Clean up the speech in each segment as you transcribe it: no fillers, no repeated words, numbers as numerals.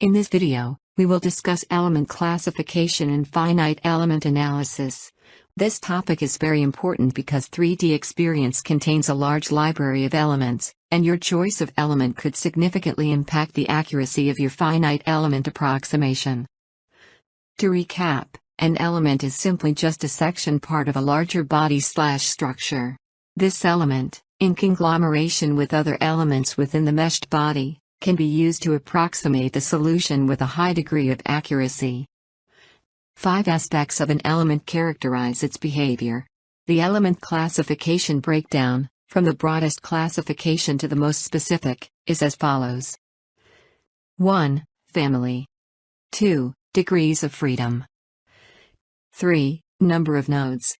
In this video, we will discuss element classification and finite element analysis. This topic is very important because 3DEXPERIENCE contains a large library of elements, and your choice of element could significantly impact the accuracy of your finite element approximation. To recap, an element is simply just a section part of a larger body/structure. This element, in conglomeration with other elements within the meshed body, can be used to approximate the solution with a high degree of accuracy. 5 aspects of an element characterize its behavior. The element classification breakdown, from the broadest classification to the most specific, is as follows. 1. Family. 2. Degrees of freedom. 3. Number of nodes.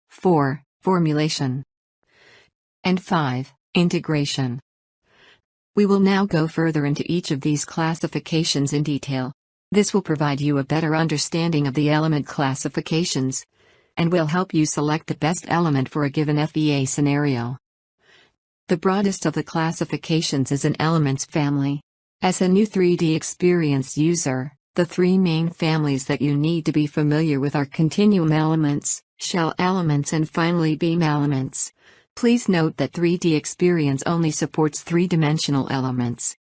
4. Formulation. And 5. Integration. We will now go further into each of these classifications in detail. This will provide you a better understanding of the element classifications, and will help you select the best element for a given FEA scenario. The broadest of the classifications is an elements family. As a new 3DEXPERIENCE user, the 3 main families that you need to be familiar with are continuum elements, shell elements, and finally beam elements. Please note that 3DEXPERIENCE only supports 3-dimensional elements.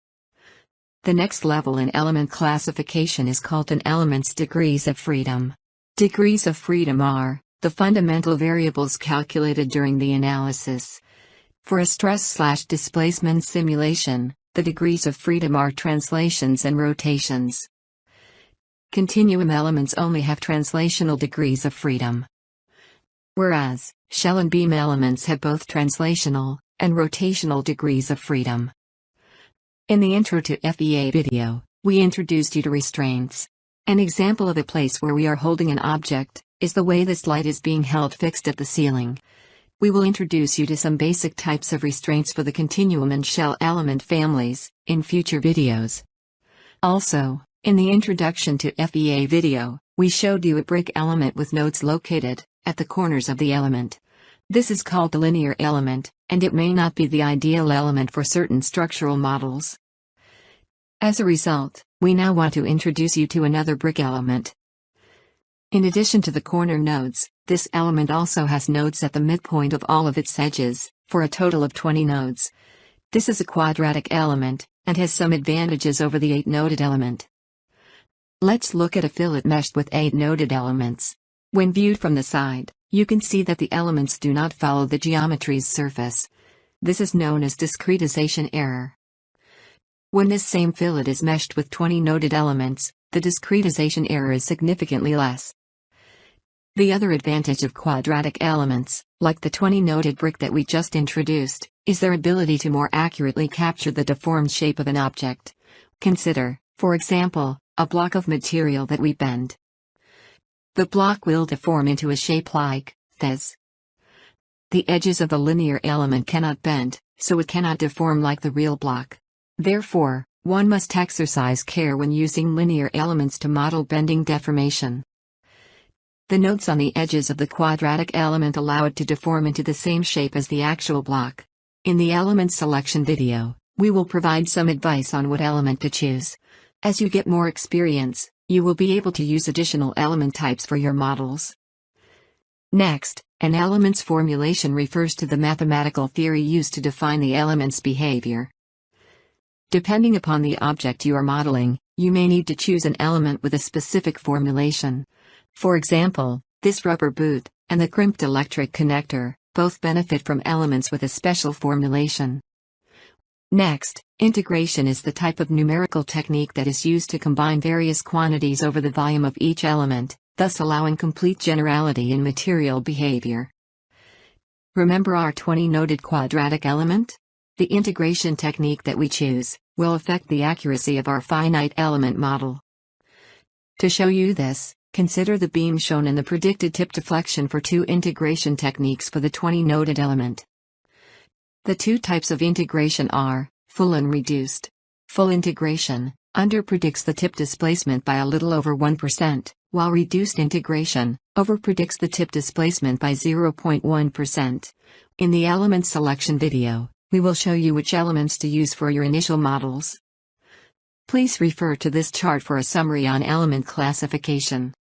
The next level in element classification is called an element's degrees of freedom. Degrees of freedom are the fundamental variables calculated during the analysis. For a stress/displacement simulation, the degrees of freedom are translations and rotations. Continuum elements only have translational degrees of freedom, whereas shell and beam elements have both translational and rotational degrees of freedom. In the Intro to FEA video, we introduced you to restraints. An example of a place where we are holding an object is the way this light is being held fixed at the ceiling. We will introduce you to some basic types of restraints for the continuum and shell element families in future videos. Also, in the Introduction to FEA video, we showed you a brick element with nodes located at the corners of the element. This is called the linear element, and it may not be the ideal element for certain structural models. As a result, we now want to introduce you to another brick element. In addition to the corner nodes, this element also has nodes at the midpoint of all of its edges, for a total of 20 nodes. This is a quadratic element, and has some advantages over the 8-noded element. Let's look at a fillet meshed with 8-noded elements. When viewed from the side, you can see that the elements do not follow the geometry's surface. This is known as discretization error. When this same fillet is meshed with 20-noded elements, the discretization error is significantly less. The other advantage of quadratic elements, like the 20-noded brick that we just introduced, is their ability to more accurately capture the deformed shape of an object. Consider, for example, a block of material that we bend. The block will deform into a shape like this. The edges of the linear element cannot bend, so it cannot deform like the real block. Therefore, one must exercise care when using linear elements to model bending deformation. The nodes on the edges of the quadratic element allow it to deform into the same shape as the actual block. In the element selection video, we will provide some advice on what element to choose. As you get more experience, you will be able to use additional element types for your models. Next, an element's formulation refers to the mathematical theory used to define the element's behavior. Depending upon the object you are modeling, you may need to choose an element with a specific formulation. For example, this rubber boot and the crimped electric connector both benefit from elements with a special formulation. Next, integration is the type of numerical technique that is used to combine various quantities over the volume of each element, thus allowing complete generality in material behavior. Remember our 20-noded quadratic element? The integration technique that we choose will affect the accuracy of our finite element model. To show you this, consider the beam shown in the predicted tip deflection for 2 integration techniques for the 20-noded element. The 2 types of integration are full and reduced. Full integration underpredicts the tip displacement by a little over 1%, while reduced integration overpredicts the tip displacement by 0.1%. In the element selection video, we will show you which elements to use for your initial models. Please refer to this chart for a summary on element classification.